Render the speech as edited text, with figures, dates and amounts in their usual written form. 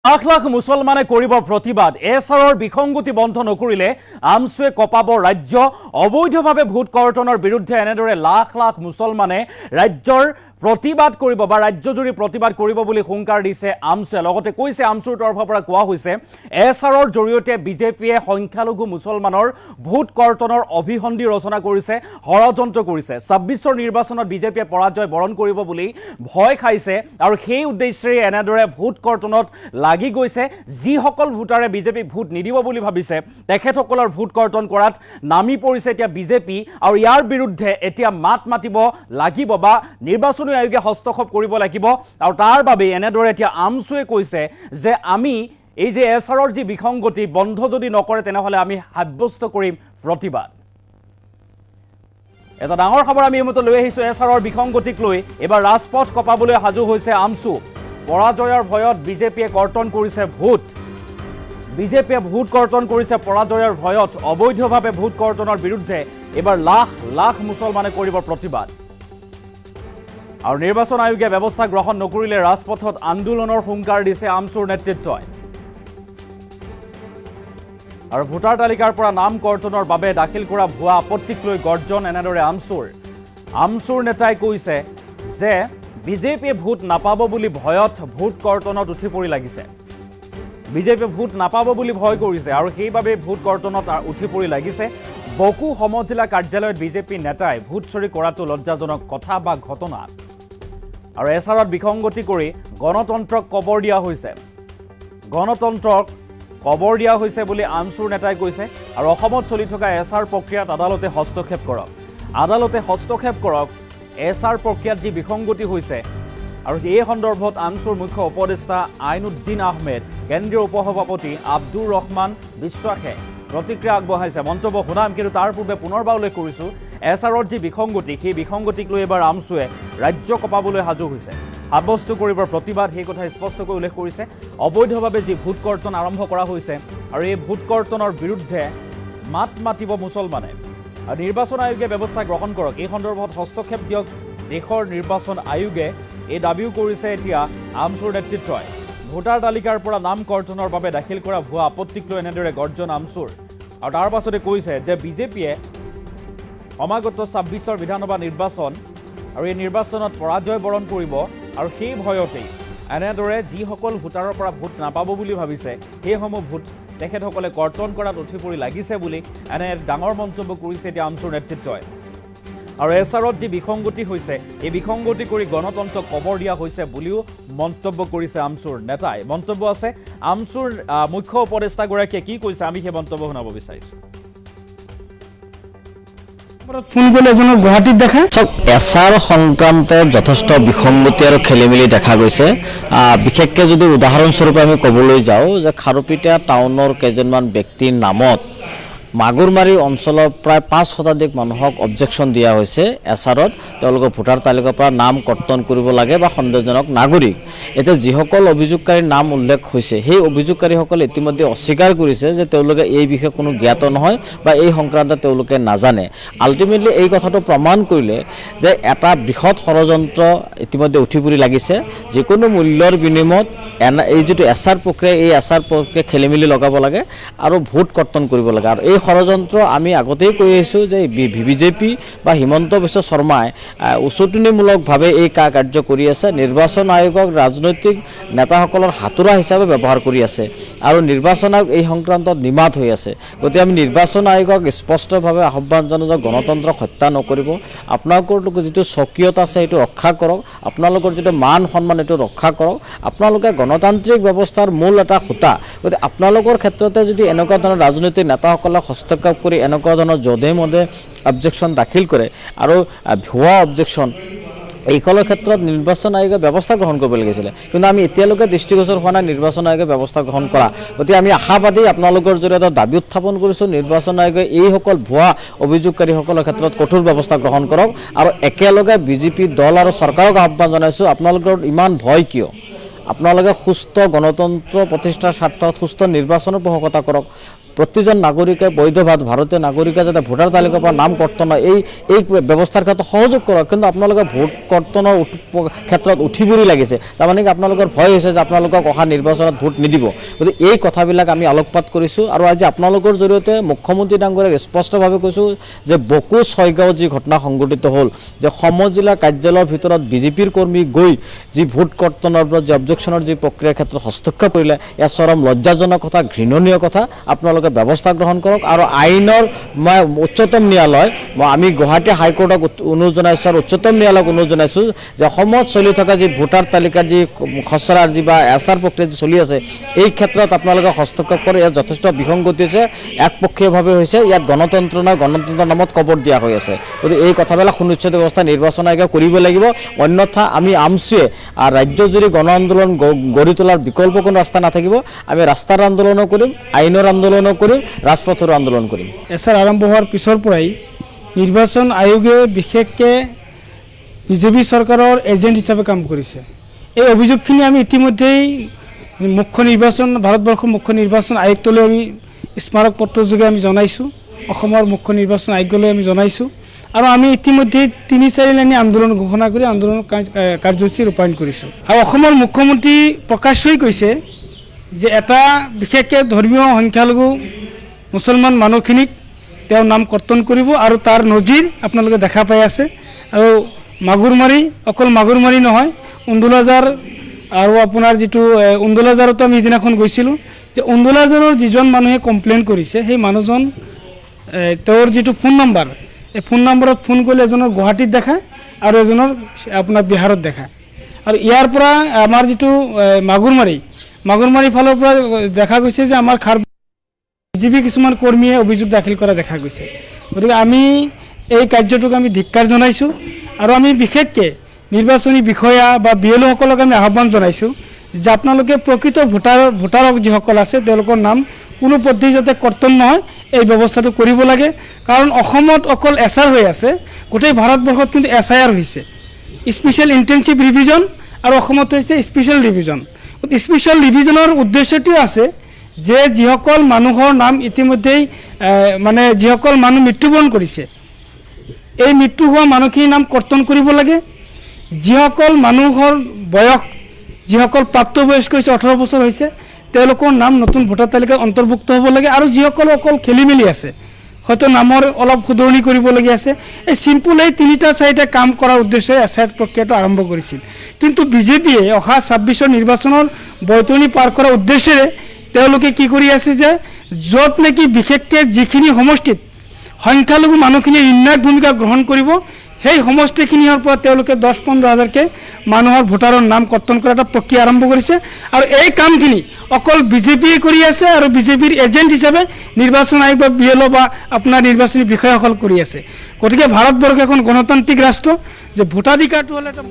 লাখ লাখ মুছলমানে কৰিব প্ৰতিবাদ এছাৰৰ বিসংগতি বন্ধ নকৰিলে আমছুৱে কপাব ৰাজ্য অবৈধভাৱে ভোট কৰ্তনৰ বিৰুদ্ধে এনেদৰে লাখ লাখ মুছলমানে ৰাজ্যৰ প্ৰতিবাদ কৰিব বা ৰাজ্যজুৰি প্ৰতিবাদ কৰিব বুলি হুংকাৰ দিছে আমছুৱে লগতে কৈছে আমছুৰ তৰফৰ পৰা কোৱা হৈছে এছাৰৰ জৰিয়তে বিজেপিয়ে সংখ্যালঘু মুছলমানৰ ভোট কৰ্তনৰ অভিসন্ধি ৰচনা কৰিছে ষড়যন্ত্ৰ কৰিছে ২৬ৰ নিৰ্বাচনত বিজেপিয়ে পৰাজয় বৰণ কৰিব বুলি ভয় খাইছে আৰু সেই উদ্দেশ্যেৰে এনেদৰে ভোট কৰ্তনত লাগি গৈছে যিসকল ভোটাৰে বিজেপিক ভোট নিদিব বুলি ভাবিছে তেখেতসকলৰ ভোট কৰ্তন কৰাত নামি পৰিছে এতিয়া বিজেপি আৰু ইয়াৰ বিৰুদ্ধে এতিয়া মাত মাতিব লাগিব বা নিৰ্বাচনী আয়োগে হস্তক্ষেপ কৰিব লাগিব আৰু তাৰ বাবে এনেদৰে এতিয়া আমছুৱে কৈছে যে আমি এই যে এছাৰৰ যি বিসংগতি বন্ধ যদি নকৰে তেনেহলে আমি সাব্যস্ত কৰিম প্ৰতিবাদ এটা ডাঙৰ খবৰ আমি এইমতে লৈ আহিছো এছাৰৰ বিসংগতিক লৈ এবাৰ ৰাজপথ কপাবলৈ সাজু হৈছে আমছু পৰাজয়ৰ ভয়ত বিজেপিয়ে কৰ্তন কৰিছে ভোট বিজেপিয়ে ভোট কৰ্তন কৰিছে পৰাজয়ৰ ভয়ত অবৈধভাৱে ভোট কৰ্তনৰ বিৰুদ্ধে এবাৰ লাখ লাখ মুছলমানে কৰিব প্ৰতিবাদ আৰু নিৰ্বাচন আয়োগে ব্যৱস্থা গ্ৰহণ নকৰিলে ৰাজপথত আন্দোলনৰ হুংকাৰ দিছে আমছুৰ নেতৃত্বই আৰু ভোটাৰ তালিকাৰ পৰা নাম কৰ্তনৰ বাবে দাখিল কৰা ভুৱা আপত্তিক লৈ গৰ্জন এনেদৰে আমছুৰ নেতাই কৈছে যে বিজেপিয়ে ভোট নাপাব বুলি ভয়ত ভোট কৰ্তনত উঠি পৰি লাগিছে বিজেপিয়ে ভোট নাপাব বুলি ভয় কৰিছে আৰু সেইবাবে ভোট কৰ্তনত উঠি পৰি লাগিছে বকু সমজিলা কাৰ্যালয়ত বিজেপি নেতাই ভোট চুৰি কৰাটো লজ্জাজনক কথা বা ঘটনা আৰু এছাৰত বিসংগতি কৰি গণতন্ত্ৰক কবৰ দিয়া হৈছে বুলি আমছুৰ নেতাই কৈছে আৰু অসমত চলি থকা এছাৰ প্ৰক্ৰিয়াত আদালতে হস্তক্ষেপ কৰক এছাৰ প্ৰক্ৰিয়াত যি বিসংগতি হৈছে আৰু এই সন্দৰ্ভত আমছুৰ মুখ্য উপদেষ্টা আইনুদ্দিন আহমেদ কেন্দ্ৰীয় উপসভাপতি আব্দুৰ ৰহমান বিশ্বাসে প্ৰতিক্ৰিয়া আগবঢ়াইছে মন্তব্য শুনাম কিন্তু তাৰ পূৰ্বে পুনৰবাৰ উল্লেখ কৰিছোঁ এছাৰৰ যি বিসংগতি সেই বিসংগতিক লৈ এবাৰ আমছুৱে ৰাজ্য কপাবলৈ সাজু হৈছে সাব্যস্ত কৰিবৰ প্ৰতিবাদ সেই কথা স্পষ্টকৈ উল্লেখ কৰিছে অবৈধভাৱে যি ভোট কৰ্তন আৰম্ভ কৰা হৈছে আৰু এই ভোট কৰ্তনৰ বিৰুদ্ধে মাত মাতিব মুছলমানে আৰু নিৰ্বাচন আয়োগে ব্যৱস্থা গ্ৰহণ কৰক এই সন্দৰ্ভত হস্তক্ষেপ দিয়ক দেশৰ নিৰ্বাচন আয়োগে এই দাবীও কৰিছে এতিয়া আমছুৰ নেতৃত্বই ভোটাৰ তালিকাৰ পৰা নাম কৰ্তনৰ বাবে দাখিল কৰা ভুৱা আপত্তিক লৈ এনেদৰে গৰ্জন আমছুৰ আৰু তাৰ পাছতে কৈছে যে বিজেপিয়ে সমাগত ২৬ৰ বিধানসভা নিৰ্বাচন আৰু এই নিৰ্বাচনত পৰাজয় বৰণ কৰিব আৰু সেই ভয়তেই এনেদৰে যিসকল ভোটাৰৰ পৰা ভোট নাপাব বুলি ভাবিছে সেইসমূহ ভোট তেখেতসকলে কৰ্তন কৰাত উঠি পৰি লাগিছে বুলি এনে ডাঙৰ মন্তব্য কৰিছে এতিয়া আমছুৰ নেতৃত্বই আৰু এছাৰত যি বিসংগতি হৈছে এই বিসংগতি কৰি গণতন্ত্ৰক কবৰ দিয়া হৈছে বুলিও মন্তব্য কৰিছে আমছুৰ নেতাই মন্তব্য আছে আমছুৰ মুখ্য উপদেষ্টাগৰাকীয়ে কি কৈছে আমি সেই মন্তব্য শুনাব বিচাৰিছোঁ ফোন কৰিলে এজনক গুৱাহাটীত দেখা এছাৰ সংক্ৰান্তত যথেষ্ট বিসংগতি আৰু খেলিমেলি দেখা গৈছে বিশেষকৈ যদি উদাহৰণস্বৰূপে আমি ক'বলৈ যাওঁ যে খাৰুপেটীয়া টাউনৰ কেইজনমান ব্যক্তিৰ নামত মাগুৰমাৰী অঞ্চলৰ প্ৰায় ৫ শতাধিক মানুহক অবজেকশ্যন দিয়া হৈছে এছাৰত তেওঁলোকৰ ভোটাৰ তালিকাৰ পৰা নাম কৰ্তন কৰিব লাগে বা সন্দেহজনক নাগৰিক এতিয়া যিসকল অভিযোগকাৰীৰ নাম উল্লেখ হৈছে সেই অভিযোগকাৰীসকলে ইতিমধ্যে অস্বীকাৰ কৰিছে যে তেওঁলোকে এই বিষয়ে কোনো জ্ঞাত নহয় বা এই সংক্ৰান্তত তেওঁলোকে নাজানে আল্টিমেটলি এই কথাটো প্ৰমাণ কৰিলে যে এটা বৃহৎ ষড়যন্ত্ৰ ইতিমধ্যে উঠি পৰি লাগিছে যিকোনো মূল্যৰ বিনিময়ত এই যিটো এছাৰ প্ৰক্ৰিয়া এই এছাৰ প্ৰক্ৰিয়া খেলিমেলি লগাব লাগে আৰু ভোট কৰ্তন কৰিব লাগে আৰু এই ষড়যন্ত্ৰ আমি আগতেই কৈ আহিছোঁ যে বিজেপি বা হিমন্ত বিশ্ব শৰ্মাই উচতনিমূলকভাৱে এই কাৰ্য কৰি আছে নিৰ্বাচন আয়োগক ৰাজনৈতিক নেতাসকলৰ হাতোৰা হিচাপে ব্যৱহাৰ কৰি আছে আৰু নিৰ্বাচন আয়োগ এই সংক্ৰান্তত নিমাত হৈ আছে গতিকে আমি নিৰ্বাচন আয়োগক স্পষ্টভাৱে আহ্বান জনাওঁ যে গণতন্ত্ৰক হত্যা নকৰিব আপোনালোকৰ যিটো স্বকীয়তা আছে সেইটো ৰক্ষা কৰক আপোনালোকৰ যিটো মান সন্মান এইটো ৰক্ষা কৰক আপোনালোকে গণতান্ত্ৰিক ব্যৱস্থাৰ মূল এটা খুঁটা গতিকে আপোনালোকৰ ক্ষেত্ৰতে যদি এনেকুৱা ধৰণৰ ৰাজনৈতিক নেতাসকলক হস্তক্ষেপ কৰি এনেকুৱা ধৰণৰ যধে মধে অবজেকশ্যন দাখিল কৰে আৰু ভুৱা অবজেকশ্যন এইসকলৰ ক্ষেত্ৰত নিৰ্বাচন আয়োগে ব্যৱস্থা গ্ৰহণ কৰিব লাগিছিলে কিন্তু আমি এতিয়ালৈকে দৃষ্টিগোচৰ হোৱা নাই নিৰ্বাচন আয়োগে ব্যৱস্থা গ্ৰহণ কৰা গতিকে আমি আশাবাদী আপোনালোকৰ জৰিয়তে দাবী উত্থাপন কৰিছোঁ নিৰ্বাচন আয়োগে এইসকল ভুৱা অভিযোগকাৰীসকলৰ ক্ষেত্ৰত কঠোৰ ব্যৱস্থা গ্ৰহণ কৰক আৰু একেলগে বিজেপি দল আৰু চৰকাৰক আহ্বান জনাইছোঁ আপোনালোকৰ ইমান ভয় কিয় আপোনালোকে সুস্থ গণতন্ত্ৰ প্ৰতিষ্ঠাৰ স্বাৰ্থত সুস্থ নিৰ্বাচনৰ পোষকতা কৰক প্ৰতিজন নাগৰিকে বৈধভাৱে ভাৰতীয় নাগৰিকে যাতে ভোটাৰ তালিকাৰ পৰা নাম কৰ্তন হয় এই ব্যৱস্থাৰ ক্ষেত্ৰত সহযোগ কৰক। কিন্তু আপোনালোকে ভোট কৰ্তনৰ ক্ষেত্ৰত উঠি পৰি লাগিছে, তাৰমানে কি আপোনালোকৰ ভয় হৈছে যে আপোনালোকক অহা নিৰ্বাচনত ভোট নিদিব। গতিকে এই কথাবিলাক আমি আলোকপাত কৰিছোঁ আৰু আজি আপোনালোকৰ জৰিয়তে মুখ্যমন্ত্ৰী ডাঙৰীয়াক স্পষ্টভাৱে কৈছোঁ যে বকো ছয়গাঁও যি ঘটনা সংঘটিত হ'ল, যে সমজিলা কাৰ্যালয়ৰ ভিতৰত বিজেপিৰ কৰ্মী গৈ যি ভোট কৰ্তনৰ পৰা যি অবজেকশ্যনৰ যি প্ৰক্ৰিয়াৰ ক্ষেত্ৰত হস্তক্ষেপ কৰিলে, এয়া চৰম লজ্জাজনক কথা, ঘৃণনীয় কথা। আপোনালোকে ব্যৱস্থা গ্ৰহণ কৰক আৰু আইনৰ উচ্চতম ন্যায়ালয়, আমি গুৱাহাটী হাইকোৰ্টক অনুৰোধ জনাইছোঁ আৰু উচ্চতম ন্যায়ালয়ক অনুৰোধ জনাইছোঁ যে অসমত চলি থকা যি ভোটাৰ তালিকাৰ যি খচৰাৰ যি বা এছআৰ প্ৰক্ৰিয়া যি চলি আছে, এই ক্ষেত্ৰত আপোনালোকে হস্তক্ষেপ কৰে। ইয়াত যথেষ্ট বিসংগতি হৈছে, একপক্ষীয়ভাৱে হৈছে। ইয়াত গণতন্ত্ৰ নাই, গণতন্ত্ৰৰ নামত কবৰ দিয়া হৈ আছে। গতিকে এই কথাবিলাক সুনিশ্চিত ব্যৱস্থা নিৰ্বাচন আয়োগে কৰিব লাগিব, অন্যথা আমি আমচুৱে ৰাজ্যজুৰি গণ আন্দোলন গঢ়ি তোলাৰ বিকল্প কোনো ৰাস্তা নাথাকিব। আমি ৰাস্তাৰ আন্দোলনো কৰিম, আইনৰ আন্দোলনো কৰিম, ৰাজপথৰ আন্দোলন কৰিম। এছাৰ আৰম্ভ হোৱাৰ পিছৰ পৰাই নিৰ্বাচন আয়োগে বিশেষকৈ বিজেপি চৰকাৰৰ এজেণ্ট হিচাপে কাম কৰিছে। এই অভিযোগখিনি আমি ইতিমধ্যেই ভাৰতবৰ্ষৰ মুখ্য নিৰ্বাচন আয়ুক্তলৈ আমি স্মাৰক পত্ৰযোগে আমি জনাইছোঁ, অসমৰ মুখ্য নিৰ্বাচন আয়োগলৈ আমি জনাইছোঁ আৰু আমি ইতিমধ্যে ৩-৪ লাইনী আন্দোলন ঘোষণা কৰি আন্দোলন কাৰ্যসূচী ৰূপায়ণ কৰিছোঁ। আৰু অসমৰ মুখ্যমন্ত্ৰী প্ৰকাশ হৈ কৈছে যে এটা বিশেষকৈ ধৰ্মীয় সংখ্যালঘু মুছলমান মানুহখিনিক তেওঁ নাম কৰ্তন কৰিব আৰু তাৰ নজিৰ আপোনালোকে দেখা পাই আছে। আৰু মাগুৰমাৰী, অকল মাগুৰমাৰী নহয়, উন্দুলাজাৰ আৰু আপোনাৰ যিটো উন্দুলাজাৰতো আমি সিদিনাখন গৈছিলোঁ, যে উন্দুলাজাৰৰ যিজন মানুহে কমপ্লেইন কৰিছে সেই মানুহজন তেওঁৰ যিটো ফোন নম্বৰ, এই ফোন নম্বৰত ফোন কৰিলে এজনৰ গুৱাহাটীত দেখায় আৰু এজনৰ আপোনাৰ বিহাৰত দেখায়। আৰু ইয়াৰ পৰা আমাৰ যিটো মাগুৰমাৰী ফালৰ পৰা দেখা গৈছে যে আমাৰ বিজেপি কিছুমান কৰ্মীয়ে অভিযোগ দাখিল কৰা দেখা গৈছে। গতিকে আমি এই কাৰ্যটোক আমি ধিক্কাৰ জনাইছোঁ আৰু আমি বিশেষকৈ নিৰ্বাচনী বিষয়া বা BLOসকলক আমি আহ্বান জনাইছোঁ যে আপোনালোকে প্ৰকৃত ভোটাৰক যিসকল আছে তেওঁলোকৰ নাম কোনো পদ্ধতি যাতে কৰ্তন নহয়, এই ব্যৱস্থাটো কৰিব লাগে। কাৰণ অসমত অকল SR হৈ আছে, গোটেই ভাৰতবৰ্ষত কিন্তু SIR হৈছে, স্পেচিয়েল ইণ্টেনচিভ ৰিভিজন, আৰু অসমত হৈছে স্পেচিয়েল ৰিভিজন। স্পেচিয়েল ৰিভিজনৰ উদ্দেশ্যটোও আছে যে যিসকল মানুহৰ নাম ইতিমধ্যেই যিসকল মানুহ মৃত্যুবৰণ কৰিছে, এই মৃত্যু হোৱা মানুহখিনিৰ নাম কৰ্তন কৰিব লাগে। যিসকল মানুহৰ বয়স, যিসকল প্ৰাপ্তবয়স্ক হৈছে, 18 বছৰ হৈছে, তেওঁলোকৰ নাম নতুন ভোটাৰ তালিকাত অন্তৰ্ভুক্ত হ'ব লাগে। আৰু যিসকল অকল খেলি মেলি আছে, হয়তো নামৰ অলপ শুধৰণি কৰিবলগীয়া আছে, এই চিম্পুল এই 3-4টা কাম কৰাৰ উদ্দেশ্যে SIR প্ৰক্ৰিয়াটো আৰম্ভ কৰিছিল। কিন্তু বিজেপিয়ে অহা 26ৰ নিৰ্বাচনৰ বৈতৰণি পাৰ কৰাৰ উদ্দেশ্যেৰে তেওঁলোকে কি কৰি আছে যে য'ত নেকি বিশেষকৈ যিখিনি সমষ্টিত সংখ্যালঘু মানুহখিনিয়ে নিৰ্ণায়ক ভূমিকা গ্ৰহণ কৰিব, সেই সমষ্টিখিনিৰ পৰা তেওঁলোকে 10-15 হাজাৰকৈ মানুহৰ ভোটাৰৰ নাম কৰ্তন কৰা এটা প্ৰক্ৰিয়া আৰম্ভ কৰিছে। আৰু এই কামখিনি অকল বিজেপিয়ে কৰি আছে আৰু বিজেপিৰ এজেণ্ট হিচাপে নিৰ্বাচন আয়োগ বা BLO বা আপোনাৰ নিৰ্বাচনী বিষয়াসকল কৰি আছে। গতিকে ভাৰতবৰ্ষ এখন গণতান্ত্ৰিক ৰাষ্ট্ৰ, যে ভোটাধিকাৰটো হ'ল এটা